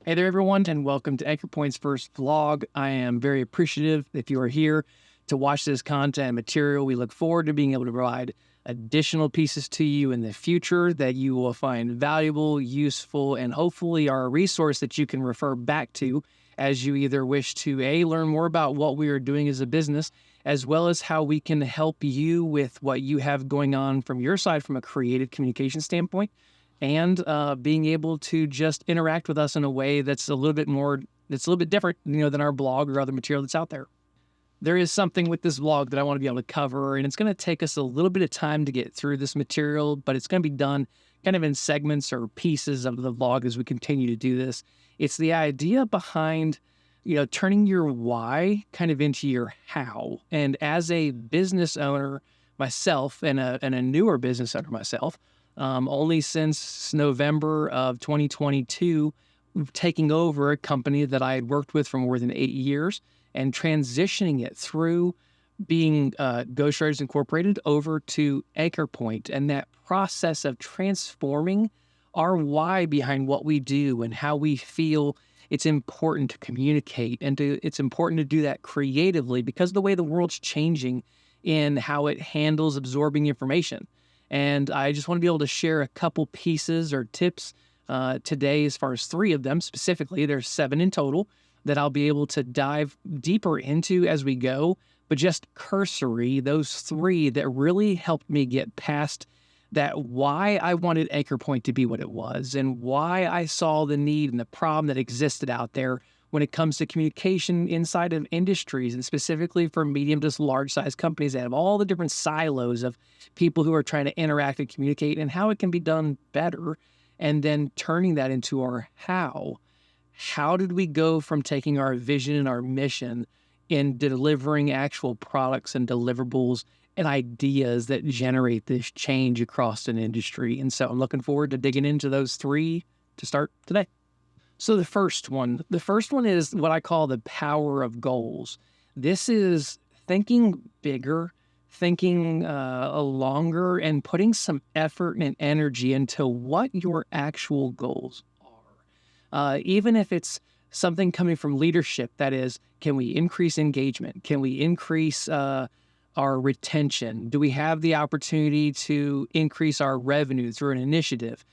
Hey there, everyone, and welcome to Anchor Point's first vlog. I am very appreciative if you are here to watch this content and material. We look forward to being able to provide additional pieces to you in the future that you will find valuable, useful, and hopefully are a resource that you can refer back to as you either wish to learn more about what we are doing as a business, as well as how we can help you with what you have going on from your side from a creative communication standpoint and being able to just interact with us in a way that's a little bit more, that's a little bit different, than our blog or other material that's out there. There is something with this vlog that I want to be able to cover, and it's going to take us a little bit of time to get through this material, but it's going to be done kind of in segments or pieces of the vlog as we continue to do this. It's the idea behind, turning your why kind of into your how. And as a business owner myself and a newer business owner myself, only since November of 2022, taking over a company that I had worked with for more than 8 years and transitioning it through being Ghostwriters Incorporated over to Anchor Point, and that process of transforming our why behind what we do and how we feel it's important to communicate and it's important to do that creatively because of the way the world's changing in how it handles absorbing information. And I just want to be able to share a couple pieces or tips today, as far as three of them specifically. There's 7 in total that I'll be able to dive deeper into as we go. But just cursory, those 3 that really helped me get past that why I wanted Anchor Point to be what it was and why I saw the need and the problem that existed out there when it comes to communication inside of industries, and specifically for medium to large size companies that have all the different silos of people who are trying to interact and communicate and how it can be done better. And then turning that into our how. How did we go from taking our vision and our mission in delivering actual products and deliverables and ideas that generate this change across an industry? And so I'm looking forward to digging into those 3 to start today. So the first one is what I call the power of goals. This is thinking bigger, thinking longer, and putting some effort and energy into what your actual goals are. Even if it's something coming from leadership, that is, can we increase engagement? Can we increase our retention? Do we have the opportunity to increase our revenue through an initiative?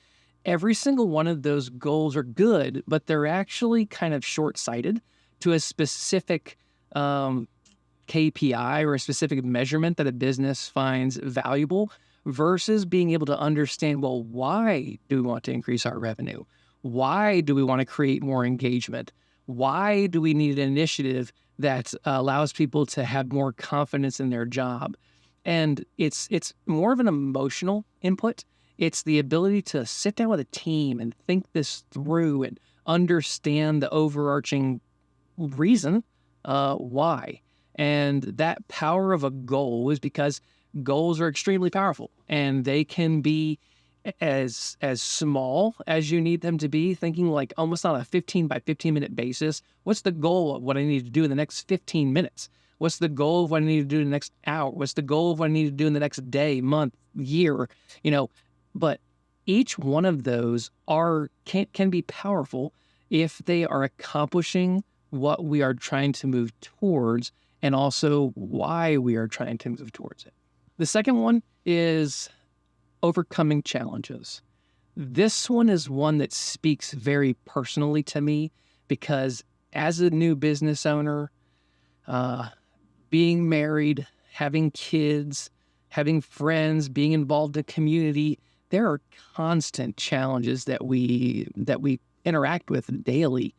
Every single one of those goals are good, but they're actually kind of short-sighted to a specific KPI or a specific measurement that a business finds valuable versus being able to understand, well, why do we want to increase our revenue? Why do we want to create more engagement? Why do we need an initiative that allows people to have more confidence in their job? And it's more of an emotional input. It's the ability to sit down with a team and think this through and understand the overarching reason why. And that power of a goal is because goals are extremely powerful and they can be as small as you need them to be, thinking like almost on a 15 by 15 minute basis. What's the goal of what I need to do in the next 15 minutes? What's the goal of what I need to do in the next hour? What's the goal of what I need to do in the next day, month, year? But each one of those can be powerful if they are accomplishing what we are trying to move towards and also why we are trying to move towards it. The second one is overcoming challenges. This one is one that speaks very personally to me because as a new business owner, being married, having kids, having friends, being involved in community, there are constant challenges that we interact with daily.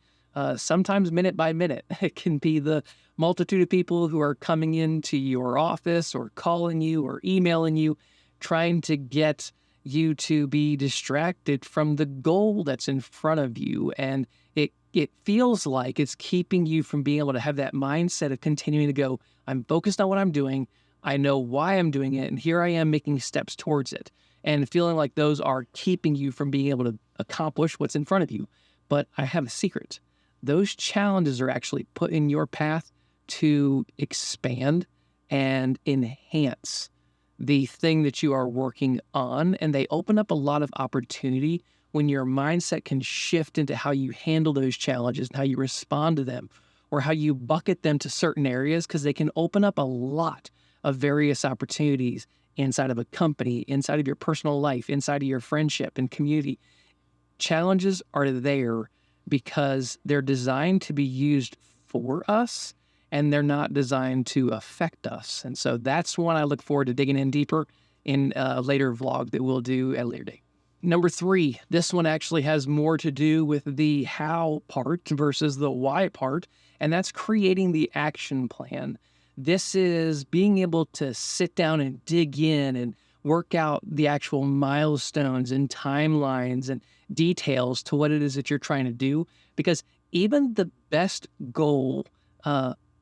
Sometimes minute by minute. It can be the multitude of people who are coming into your office or calling you or emailing you, trying to get you to be distracted from the goal that's in front of you. And it feels like it's keeping you from being able to have that mindset of continuing to go, I'm focused on what I'm doing. I know why I'm doing it. And here I am making steps towards it. And feeling like those are keeping you from being able to accomplish what's in front of you. But I have a secret. Those challenges are actually put in your path to expand and enhance the thing that you are working on. And they open up a lot of opportunity when your mindset can shift into how you handle those challenges and how you respond to them, or how you bucket them to certain areas, because they can open up a lot of various opportunities inside of a company, inside of your personal life, inside of your friendship and community. Challenges are there because they're designed to be used for us, and they're not designed to affect us. And so that's one I look forward to digging in deeper in a later vlog that we'll do at a later date. Number 3, this one actually has more to do with the how part versus the why part, and that's creating the action plan. This is being able to sit down and dig in and work out the actual milestones and timelines and details to what it is that you're trying to do. Because even the best goal,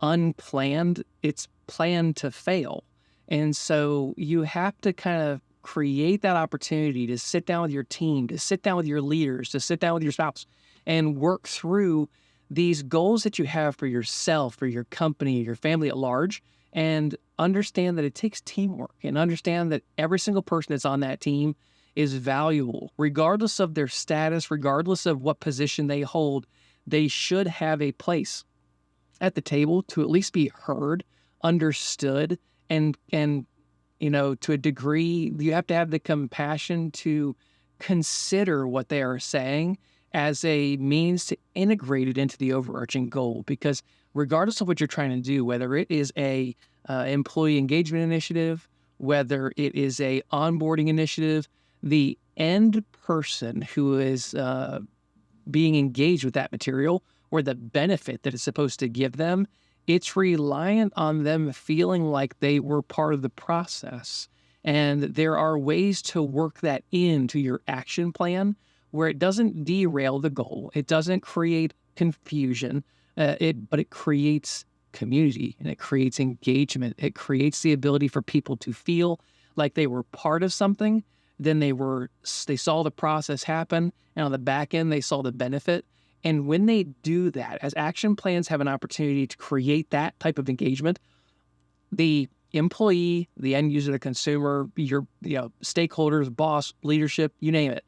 unplanned, it's planned to fail. And so you have to kind of create that opportunity to sit down with your team, to sit down with your leaders, to sit down with your spouse and work through these goals that you have for yourself, for your company, your family at large, and understand that it takes teamwork, and understand that every single person that's on that team is valuable, regardless of their status, regardless of what position they hold. They should have a place at the table to at least be heard, understood, and to a degree, you have to have the compassion to consider what they are saying as a means to integrate it into the overarching goal. Because regardless of what you're trying to do, whether it is a employee engagement initiative, whether it is a onboarding initiative, the end person who is being engaged with that material, or the benefit that it's supposed to give them, it's reliant on them feeling like they were part of the process. And there are ways to work that into your action plan where it doesn't derail the goal. It doesn't create confusion, but it creates community, and it creates engagement. It creates the ability for people to feel like they were part of something. Then they saw the process happen, and on the back end, they saw the benefit. And when they do that, as action plans have an opportunity to create that type of engagement, the employee, the end user, the consumer, your stakeholders, boss, leadership, you name it,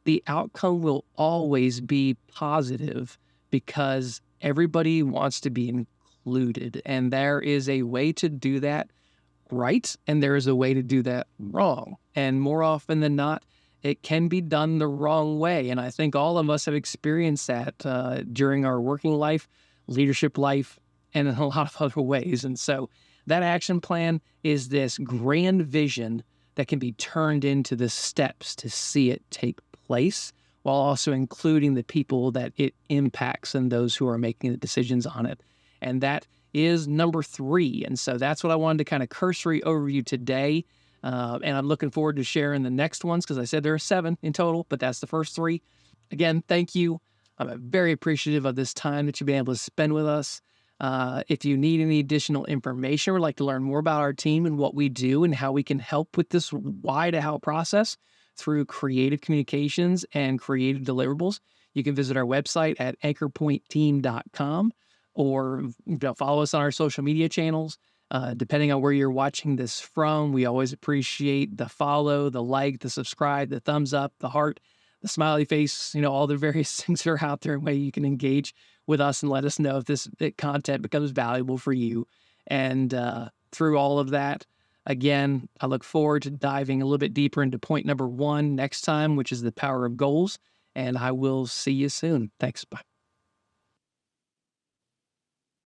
the outcome will always be positive because everybody wants to be included. And there is a way to do that right, and there is a way to do that wrong. And more often than not, it can be done the wrong way. And I think all of us have experienced that during our working life, leadership life, and in a lot of other ways. And so that action plan is this grand vision that can be turned into the steps to see it take place, while also including the people that it impacts and those who are making the decisions on it. And that is number 3. And so that's what I wanted to kind of cursory overview today. And I'm looking forward to sharing the next ones, because I said there are 7 in total, but that's the first 3. Again, thank you. I'm very appreciative of this time that you've been able to spend with us. If you need any additional information or would like to learn more about our team and what we do and how we can help with this why to how process through creative communications and creative deliverables, you can visit our website at anchorpointteam.com, or follow us on our social media channels. Depending on where you're watching this from, we always appreciate the follow, the like, the subscribe, the thumbs up, the heart, the smiley face, all the various things that are out there, and way you can engage with us and let us know if this content becomes valuable for you. And through all of that, again, I look forward to diving a little bit deeper into point number 1 next time, which is the power of goals. And I will see you soon. Thanks. Bye.